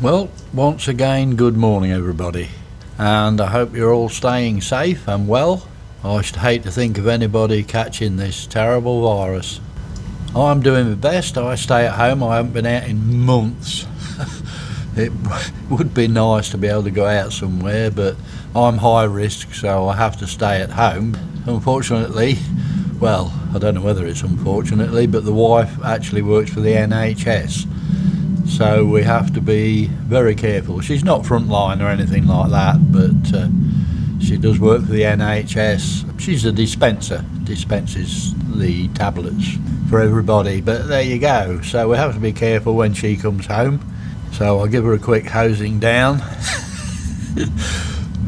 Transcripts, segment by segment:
Well, once again, good morning everybody, and I hope you're all staying safe and well. I should hate to think of anybody catching this terrible virus. I'm doing my best. I stay at home. I haven't been out in months. It would be nice to be able to go out somewhere, but I'm high risk, so I have to stay at home. Unfortunately, well, I don't know whether it's unfortunately, but the wife actually works for the NHS. So we have to be very careful. She's not frontline or anything like that, but she does work for the NHS. She's a dispenser, dispenses the tablets for everybody, but there you go. So we have to be careful when she comes home. So I'll give her a quick hosing down.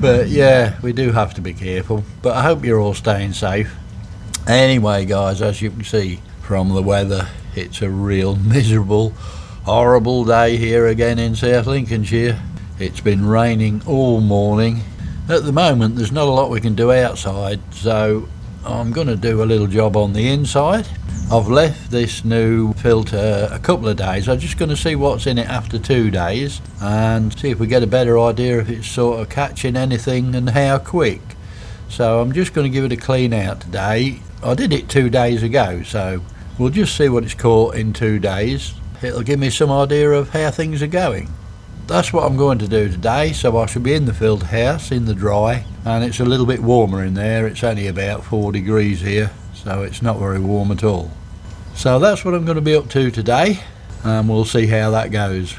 But yeah, we do have to be careful. But I hope you're all staying safe. Anyway guys, as you can see from the weather, it's a real miserable, horrible day here again in South Lincolnshire. It's been raining all morning. At the moment there's not a lot we can do outside, so I'm going to do a little job on the inside. I've left this new filter a couple of days. I'm just going to see what's in it after 2 days and see if we get a better idea if it's sort of catching anything and how quick. So I'm just going to give it a clean out today. I did it 2 days ago, so we'll just see what it's caught in 2 days. It'll give me some idea of how things are going. That's what I'm going to do today. So I should be in the filter house in the dry, and it's a little bit warmer in there. It's only about 4 degrees here, so it's not very warm at all. So that's what I'm going to be up to today, and we'll see how that goes.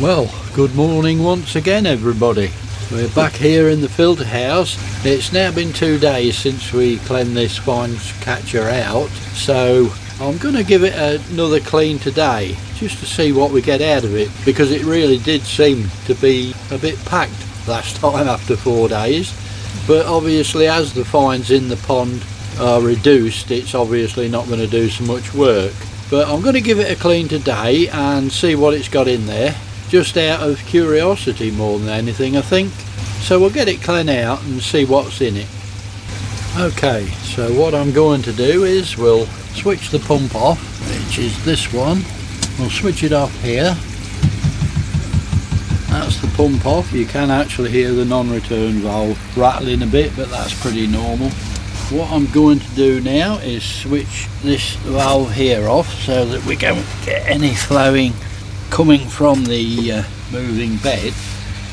Well, good morning once again everybody. We're back here in the filter house. It's now been 2 days since we cleaned this fine catcher out, so I'm going to give it another clean today just to see what we get out of it, because it really did seem to be a bit packed last time after 4 days. But obviously as the fines in the pond are reduced, it's obviously not going to do so much work. But I'm going to give it a clean today and see what it's got in there, just out of curiosity more than anything I think. So we'll get it clean out and see what's in it. Okay, so what I'm going to do is we'll switch the pump off, which is this one. We'll switch it off here. That's the pump off. You can actually hear the non-return valve rattling a bit, but that's pretty normal. What I'm going to do now is switch this valve here off so that we don't get any flowing coming from the moving bed.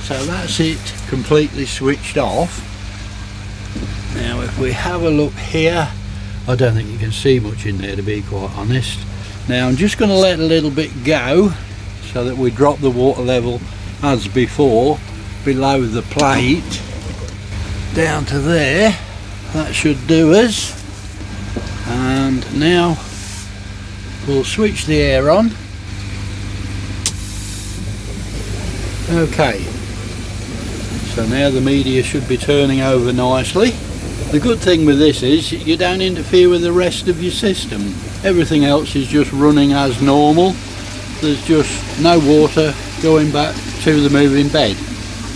So that's it completely switched off. Now if we have a look here, I don't think you can see much in there to be quite honest. Now I'm just going to let a little bit go so that we drop the water level as before below the plate down to there. That should do us. And now we'll switch the air on. Okay, so now the media should be turning over nicely. The good thing with this is you don't interfere with the rest of your system. Everything else is just running as normal. There's just no water going back to the moving bed.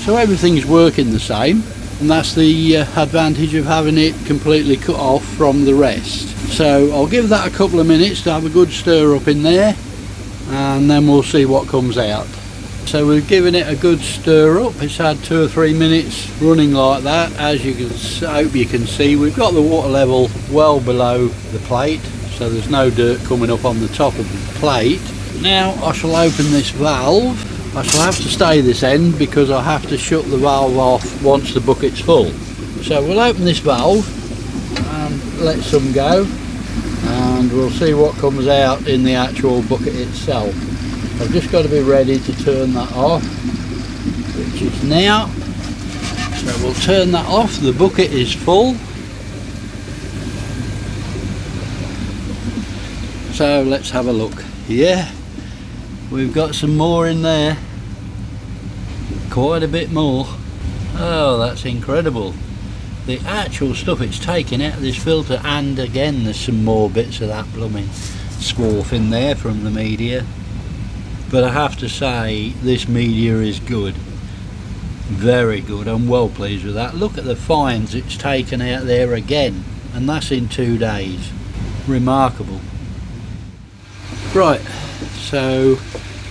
So everything's working the same, and that's the advantage of having it completely cut off from the rest. So I'll give that a couple of minutes to have a good stir up in there, and then we'll see what comes out. So we've given it a good stir up. It's had 2 or 3 minutes running like that. As you can, I hope you can see, we've got the water level well below the plate, so there's no dirt coming up on the top of the plate. Now I shall open this valve. I shall have to stay this end because I have to shut the valve off once the bucket's full. So we'll open this valve and let some go, and we'll see what comes out in the actual bucket itself. I've just got to be ready to turn that off, which is now. So we'll turn that off. The bucket is full. So let's have a look. Yeah, we've got some more in there. Quite a bit more. Oh, that's incredible. The actual stuff it's taken out of this filter, and again there's some more bits of that blooming swarf in there from the media. But I have to say, this media is good. Very good. I'm well pleased with that. Look at the fines it's taken out there again, and that's in 2 days. Remarkable. Right, so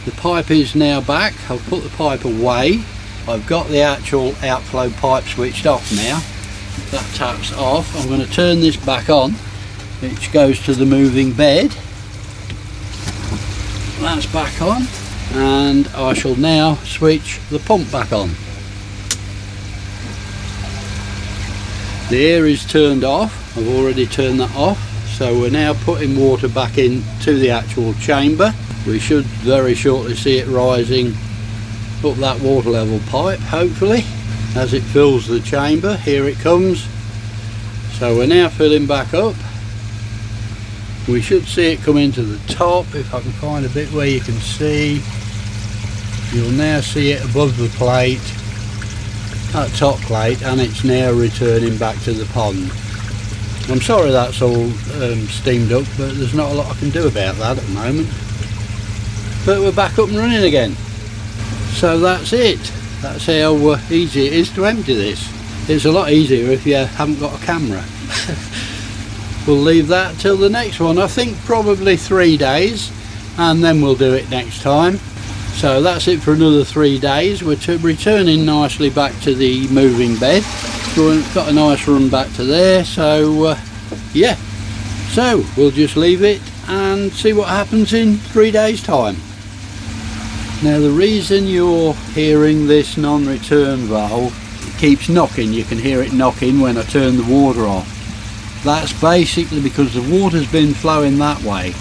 the pipe is now back. I've put the pipe away. I've got the actual outflow pipe switched off now. That tap's off. I'm going to turn this back on, which goes to the moving bed. That's back on, and I shall now switch the pump back on. The air is turned off. I've already turned that off, so we're now putting water back into the actual chamber. We should very shortly see it rising up that water level pipe, hopefully, as it fills the chamber. Here it comes. So we're now filling back up. We should see it come into the top. If I can find a bit where you can see, you'll now see it above the plate, that top plate, and it's now returning back to the pond. I'm sorry that's all steamed up, but there's not a lot I can do about that at the moment. But we're back up and running again. So that's it. That's how easy it is to empty this. It's a lot easier if you haven't got a camera. We'll leave that till the next one. I think probably 3 days, and then we'll do it next time. So that's it for another 3 days. We're returning nicely back to the moving bed. We've got a nice run back to there, so yeah. So we'll just leave it and see what happens in 3 days time. Now the reason you're hearing this non-return valve, it keeps knocking. You can hear it knocking when I turn the water off. That's basically because the water's been flowing that way.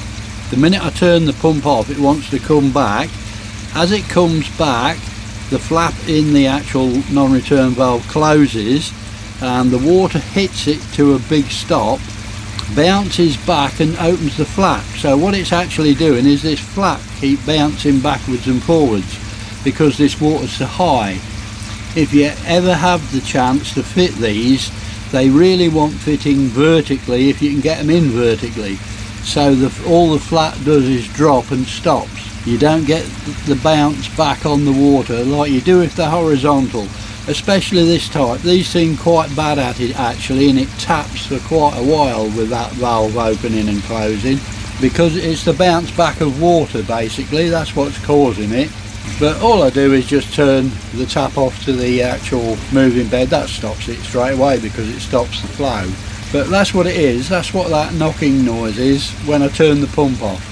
The minute I turn the pump off, it wants to come back. As it comes back, the flap in the actual non-return valve closes and the water hits it to a big stop, bounces back and opens the flap. So what it's actually doing is this flap keep bouncing backwards and forwards because this water's so high. If you ever have the chance to fit these, they really want fitting vertically if you can get them in vertically. So all the flap does is drop and stops. You don't get the bounce back on the water like you do if they're horizontal. Especially this type. These seem quite bad at it actually, and it taps for quite a while with that valve opening and closing because it's the bounce back of water basically. That's what's causing it. But all I do is just turn the tap off to the actual moving bed. That stops it straight away because it stops the flow. But that's what it is. That's what that knocking noise is when I turn the pump off.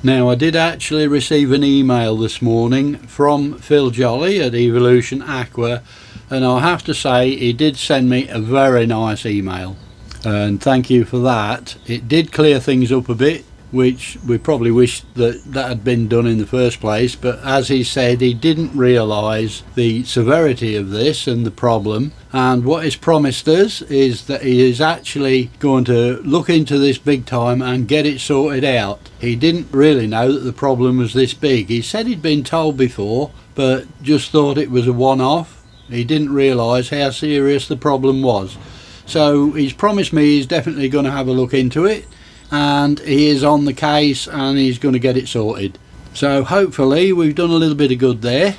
Now I did actually receive an email this morning from Phil Jolly at Evolution Aqua, and I have to say he did send me a very nice email, and thank you for that. It did clear things up a bit, which we probably wish that had been done in the first place, but as he said, he didn't realise the severity of this and the problem, and what he's promised us is that he is actually going to look into this big time and get it sorted out. He didn't really know that the problem was this big. He said he'd been told before, but just thought it was a one-off. He didn't realise how serious the problem was. So he's promised me he's definitely going to have a look into it, and he is on the case and he's going to get it sorted. So hopefully we've done a little bit of good there,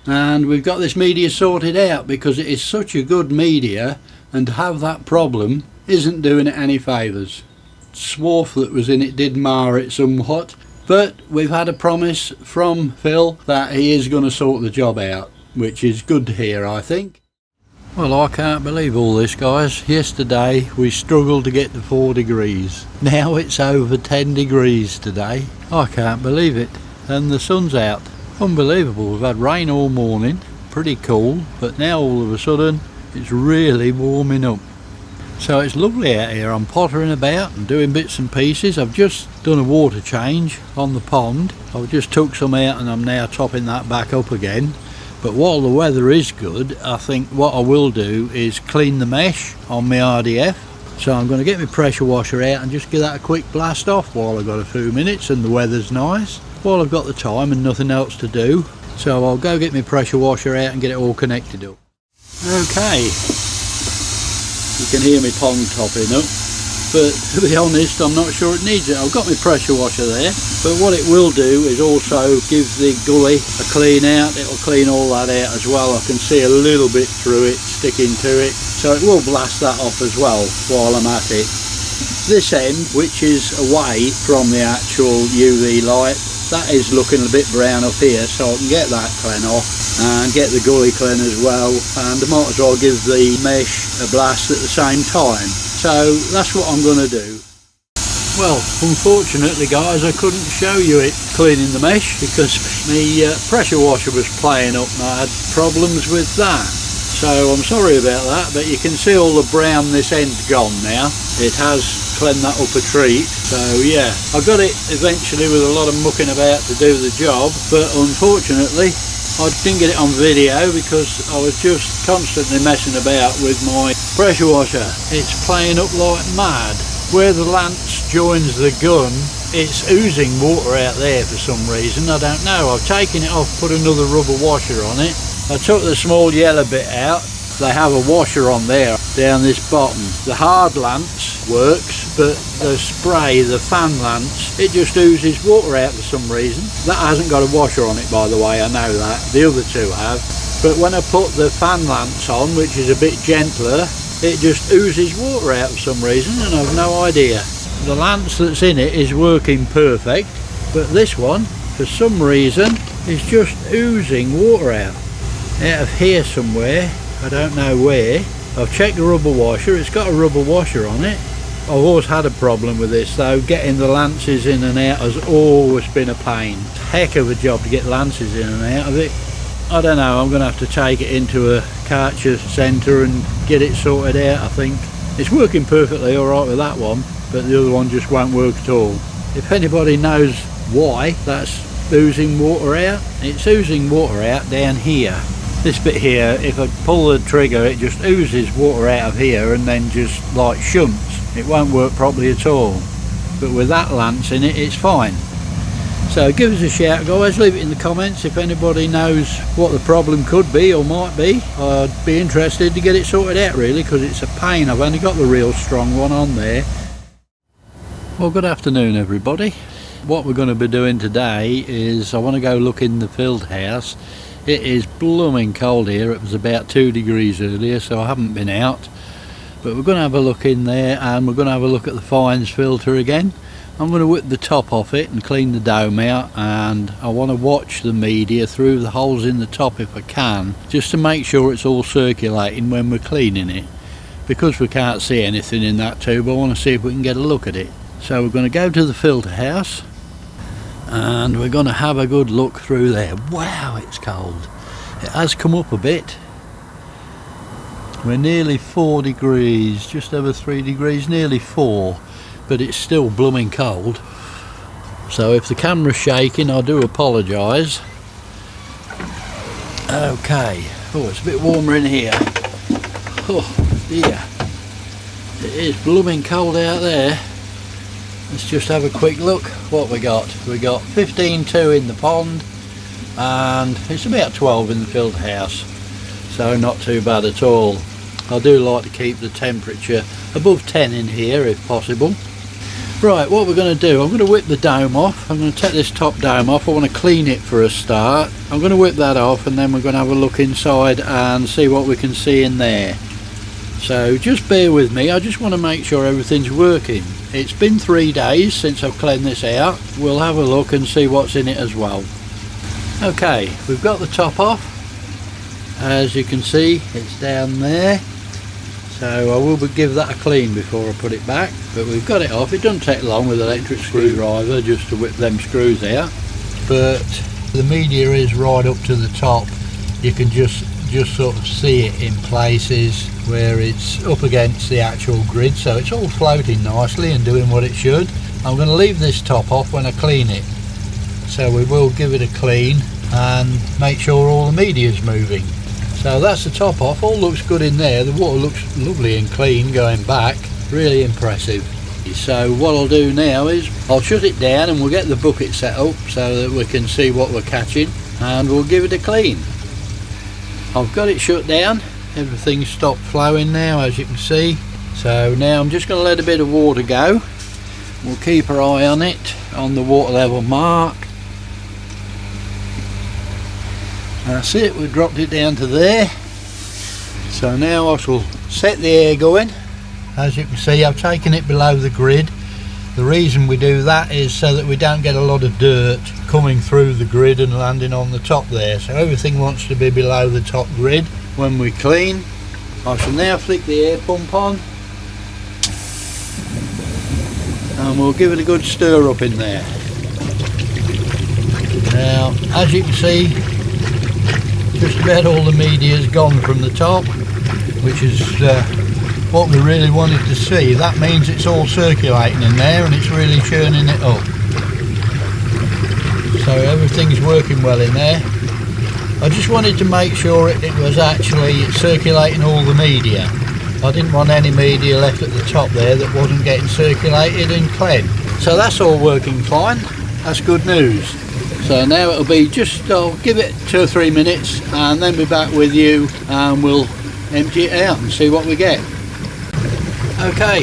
and we've got this media sorted out, because it is such a good media, and to have that problem isn't doing it any favours. Swarf that was in it did mar it somewhat, but we've had a promise from Phil that he is going to sort the job out, which is good to hear, I think. Well, I can't believe all this, guys. Yesterday we struggled to get to 4 degrees. Now it's over 10 degrees today. I can't believe it. And the sun's out. Unbelievable. We've had rain all morning. Pretty cool. But now all of a sudden it's really warming up. So it's lovely out here. I'm pottering about and doing bits and pieces. I've just done a water change on the pond. I've just took some out and I'm now topping that back up again. But while the weather is good, I think what I will do is clean the mesh on my RDF. So I'm going to get my pressure washer out and just give that a quick blast off while I've got a few minutes and the weather's nice, while I've got the time and nothing else to do. So I'll go get my pressure washer out and get it all connected up. Okay, you can hear me pond topping up, but to be honest, I'm not sure it needs it. I've got my pressure washer there, but what it will do is also give the gully a clean out. It'll clean all that out as well. I can see a little bit through it, sticking to it, so it will blast that off as well while I'm at it. This end, which is away from the actual UV light, that is looking a bit brown up here, so I can get that clean off and get the gully clean as well, and I might as well give the mesh a blast at the same time. So that's what I'm going to do. Well, unfortunately guys, I couldn't show you it cleaning the mesh because my pressure washer was playing up and I had problems with that. So I'm sorry about that, but you can see all the brown this end's gone now. It has cleaned that up a treat. So yeah, I got it eventually with a lot of mucking about to do the job, but unfortunately I didn't get it on video because I was just constantly messing about with my pressure washer. It's playing up like mad. Where the lance joins the gun, it's oozing water out there for some reason. I don't know. I've taken it off, put another rubber washer on it. I took the small yellow bit out. They have a washer on there down this bottom. The hard lance works, but the spray, the fan lance, it just oozes water out for some reason. That hasn't got a washer on it, by the way, I know that. The other two have. But when I put the fan lance on, which is a bit gentler, it just oozes water out for some reason, and I've no idea. The lance that's in it is working perfect, but this one, for some reason, is just oozing water out of here somewhere. I don't know where. I've checked the rubber washer, it's got a rubber washer on it. I've always had a problem with this though. Getting the lances in and out has always been a pain. Heck of a job to get lances in and out of it. I don't know, I'm going to have to take it into a Karcher centre and get it sorted out. I think it's working perfectly alright with that one, but the other one just won't work at all. If anybody knows why that's oozing water out, it's oozing water out down here. This bit here, if I pull the trigger, it just oozes water out of here and then just like shunts. It won't work properly at all, but with that lance in it, it's fine. So give us a shout guys, leave it in the comments if anybody knows what the problem could be or might be. I'd be interested to get it sorted out really, because it's a pain. I've only got the real strong one on there. Well, good afternoon everybody. What we're going to be doing today is I want to go look in the field house. It is blooming cold here. It was about 2 degrees earlier, so I haven't been out. But we're going to have a look in there, and we're going to have a look at the fines filter again. I'm going to whip the top off it and clean the dome out, and I want to watch the media through the holes in the top if I can, just to make sure it's all circulating when we're cleaning it. Because we can't see anything in that tube, I want to see if we can get a look at it. So we're going to go to the filter house and we're going to have a good look through there. Wow, it's cold. It has come up a bit. We're nearly 4 degrees, just over 3 degrees, nearly 4. But it's still blooming cold, so if the camera's shaking I do apologise. Okay, oh, it's a bit warmer in here. Oh dear, it is blooming cold out there. Let's just have a quick look what we got. We got 15.2 in the pond, and it's about 12 in the field house, so not too bad at all. I do like to keep the temperature above 10 in here if possible. Right, what we're going to do, I'm going to whip the dome off. I'm going to take this top dome off. I want to clean it for a start. I'm going to whip that off, and then we're going to have a look inside and see what we can see in there. So just bear with me, I just want to make sure everything's working. It's been 3 days since I've cleaned this out. We'll have a look and see what's in it as well. Okay, we've got the top off. As you can see, it's down there. So I will give that a clean before I put it back, but we've got it off. It doesn't take long with an electric screwdriver just to whip them screws out. But the media is right up to the top. You can just sort of see it in places where it's up against the actual grid, so it's all floating nicely and doing what it should. I'm going to leave this top off when I clean it. So we will give it a clean and make sure all the media is moving. So that's the top off, all looks good in there. The water looks lovely and clean going back, really impressive. So what I'll do now is I'll shut it down and we'll get the bucket set up so that we can see what we're catching, and we'll give it a clean. I've got it shut down, everything's stopped flowing now as you can see. So now I'm just going to let a bit of water go. We'll keep our eye on it, on the water level mark. That's it, we've dropped it down to there. So now I shall set the air going. As you can see, I've taken it below the grid. The reason we do that is so that we don't get a lot of dirt coming through the grid and landing on the top there, so everything wants to be below the top grid when we clean. I shall now flick the air pump on and we'll give it a good stir up in there. Now, as you can see, just about all the media has gone from the top, which is what we really wanted to see. That means it's all circulating in there and it's really churning it up. So everything's working well in there. I just wanted to make sure it was actually circulating all the media. I didn't want any media left at the top there that wasn't getting circulated and cleansed. So that's all working fine. That's good news. So now it'll be just, I'll give it 2 or 3 minutes and then be back with you and we'll empty it out and see what we get. Okay,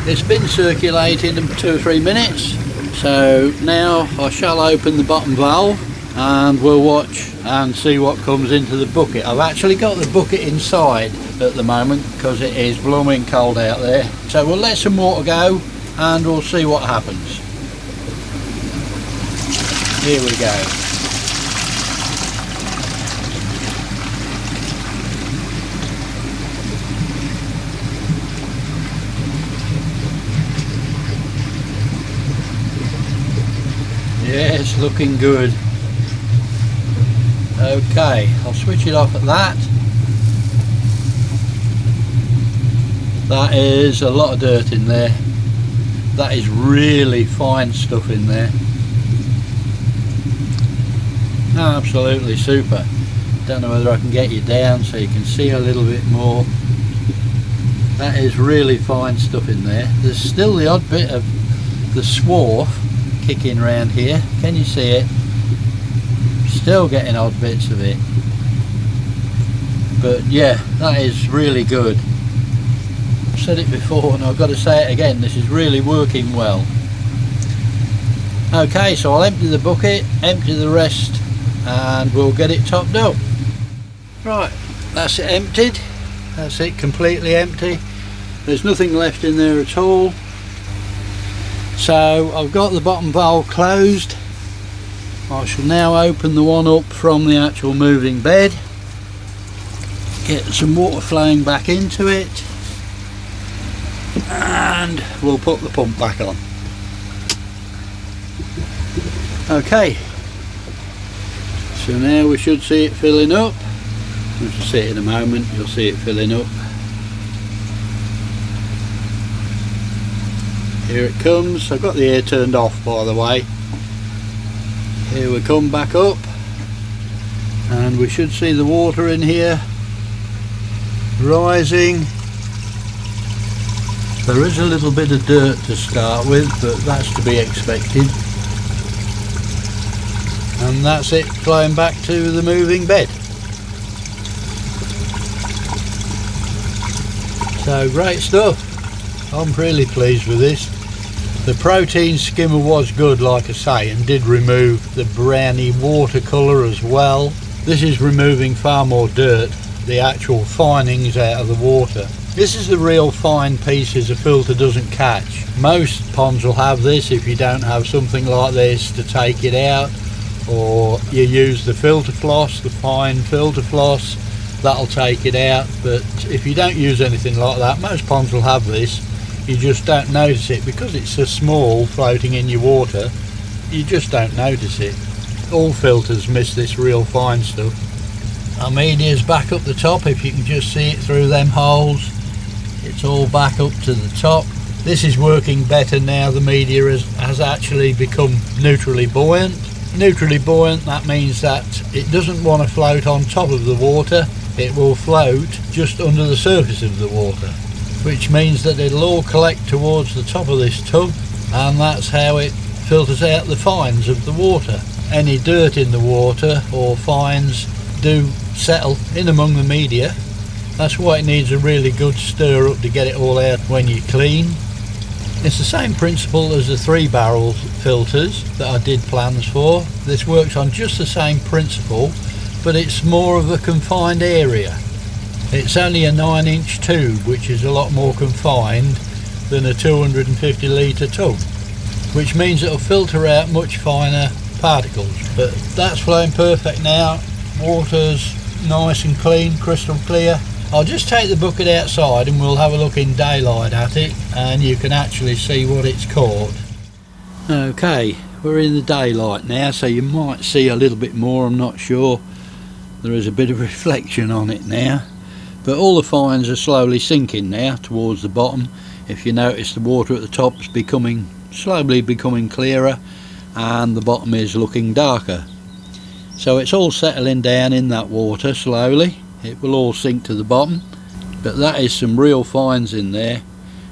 it's been circulating in 2 or 3 minutes. So now I shall open the bottom valve and we'll watch and see what comes into the bucket. I've actually got the bucket inside at the moment because it is blooming cold out there. So we'll let some water go and we'll see what happens. Here we go. Yes, looking good. Okay, I'll switch it off at that. That is a lot of dirt in there. That is really fine stuff in there. Absolutely super. Don't know whether I can get you down so you can see a little bit more. That is really fine stuff in there. There's still the odd bit of the swarf kicking around here. Can you see it? Still getting odd bits of it. But yeah, that is really good. I've said it before and I've got to say it again, this is really working well. Okay, so I'll empty the bucket, empty the rest, and we'll get it topped up. Right, that's it emptied. That's it completely empty. There's nothing left in there at all. So I've got the bottom valve closed. I shall now open the one up from the actual moving bed, get some water flowing back into it, and we'll put the pump back on. Okay, so now we should see it filling up. We'll see it in a moment, you'll see it filling up. Here it comes. I've got the air turned off, by the way. Here we come back up and we should see the water in here rising. There is a little bit of dirt to start with, but that's to be expected. And that's it flowing back to the moving bed. So great stuff. I'm really pleased with this. The protein skimmer was good, like I say, and did remove the browny water colour as well. This is removing far more dirt, the actual finings out of the water. This is the real fine pieces a filter doesn't catch. Most ponds will have this. If you don't have something like this to take it out, or you use the filter floss, the fine filter floss, that'll take it out. But if you don't use anything like that, most ponds will have this. You just don't notice it because it's so small floating in your water. You just don't notice it. All filters miss this real fine stuff. Our media's back up the top, if you can just see it through them holes. It's all back up to the top. This is working better now. The media has actually become neutrally buoyant. Neutrally buoyant, that means that it doesn't want to float on top of the water. It will float just under the surface of the water, which means that it'll all collect towards the top of this tub, and that's how it filters out the fines of the water. Any dirt in the water or fines do settle in among the media. That's why it needs a really good stir up to get it all out when you clean. It's the same principle as the 3-barrel filters that I did plans for. This works on just the same principle, but it's more of a confined area. It's only a 9-inch tube, which is a lot more confined than a 250 litre tub, which means it'll filter out much finer particles. But that's flowing perfect now. Water's nice and clean, crystal clear. I'll just take the bucket outside and we'll have a look in daylight at it, and you can actually see what it's caught. Okay, we're in the daylight now, so you might see a little bit more, I'm not sure. There is a bit of reflection on it now, but all the fines are slowly sinking now towards the bottom. If you notice, the water at the top is slowly becoming clearer, and the bottom is looking darker. So it's all settling down in that water slowly. It will all sink to the bottom, but that is some real fines in there.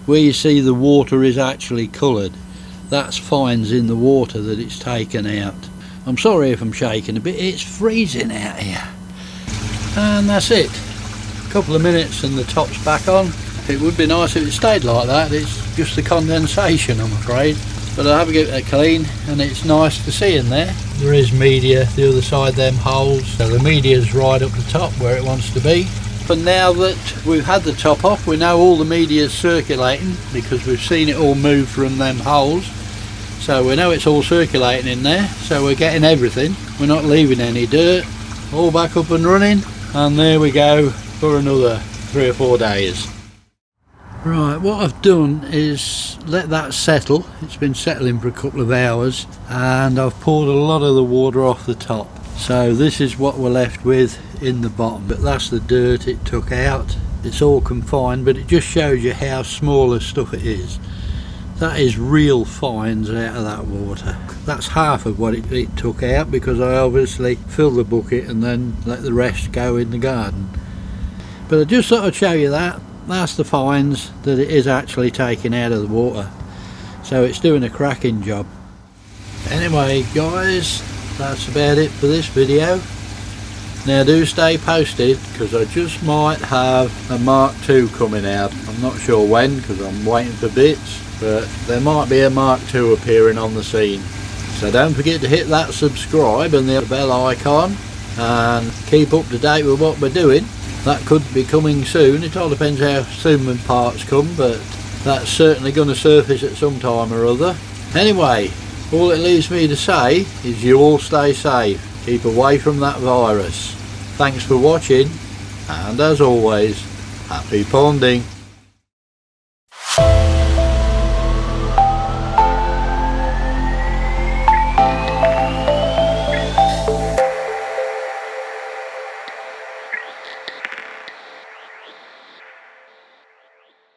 Where you see the water is actually coloured, that's fines in the water that it's taken out. I'm sorry if I'm shaking a bit, it's freezing out here. And that's it. A couple of minutes and the top's back on. It would be nice if it stayed like that. It's just the condensation, I'm afraid. But I'll have a get that clean, and it's nice to see in there. There is media the other side them holes, so the media's right up the top where it wants to be. But now that we've had the top off, we know all the media's circulating because we've seen it all move from them holes. So we know it's all circulating in there, so we're getting everything. We're not leaving any dirt. All back up and running, and there we go for another 3 or 4 days. Right, what I've done is let that settle. It's been settling for a couple of hours, and I've poured a lot of the water off the top. So this is what we're left with in the bottom, but that's the dirt it took out. It's all confined, but it just shows you how small the stuff it is. That is real fines out of that water. That's half of what it took out, because I obviously filled the bucket and then let the rest go in the garden. But I just thought I'd show you that. That's the fines that it is actually taking out of the water, so it's doing a cracking job. Anyway guys, that's about it for this video. Now do stay posted, because I just might have a Mark II coming out. I'm not sure when, because I'm waiting for bits, but there might be a Mark II appearing on the scene. So don't forget to hit that subscribe and the bell icon, and keep up to date with what we're doing. That could be coming soon. It all depends how soon the parts come, but that's certainly going to surface at some time or other. Anyway, all it leaves me to say is you all stay safe. Keep away from that virus. Thanks for watching, and as always, happy ponding.